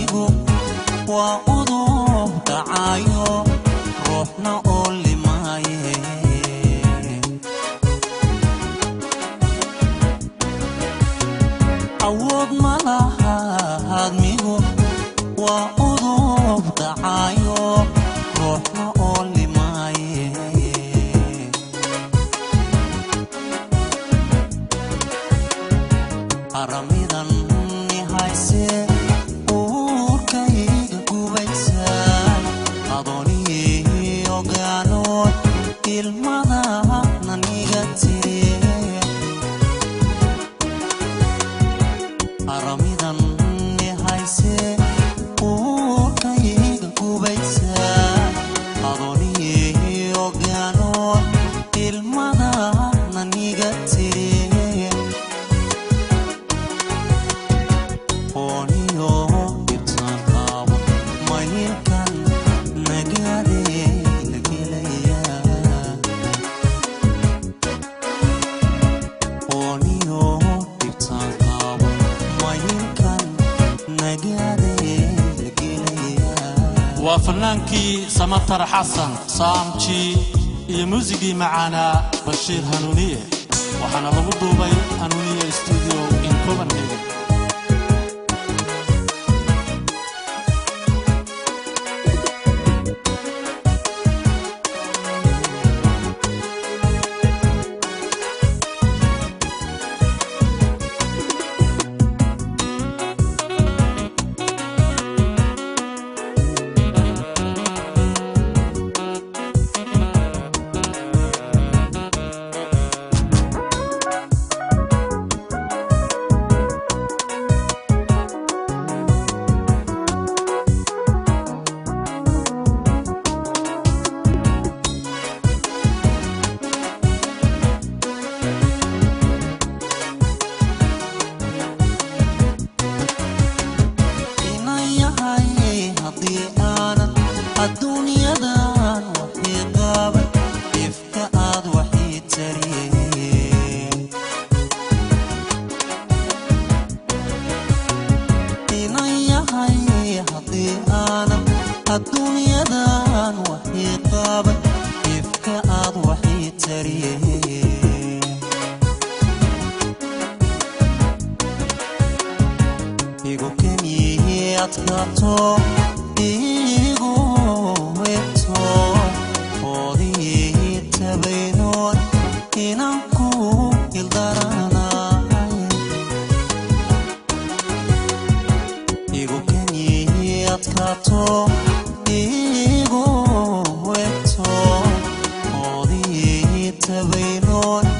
aadmigo waa udub dhacayo ruuxna oo limaaye awood malaha aadmigo waa udub dhacayo ruuxna oo limaaye aramidan nihayse uurkayga gubaysa adoonii ogaanood ilmada naniga tire aramidan nihayse uurkayga gubaysa adoonii ogaanood ilmada naniga tire وفنانكي سمطر حسن صامتي يموزيكي معانا بشير هنونية وحنا لغدو بي هنونية استوديو إن كوبنهاجن الدنيا وحي قابل كيفك أض وحي تريه إيغو كميه أتغطو إيغو ويبتو فوضي تبينون إنانكو يلدرانا إيغو كميه أتغطو إيغو ويبتو فوضي تبينون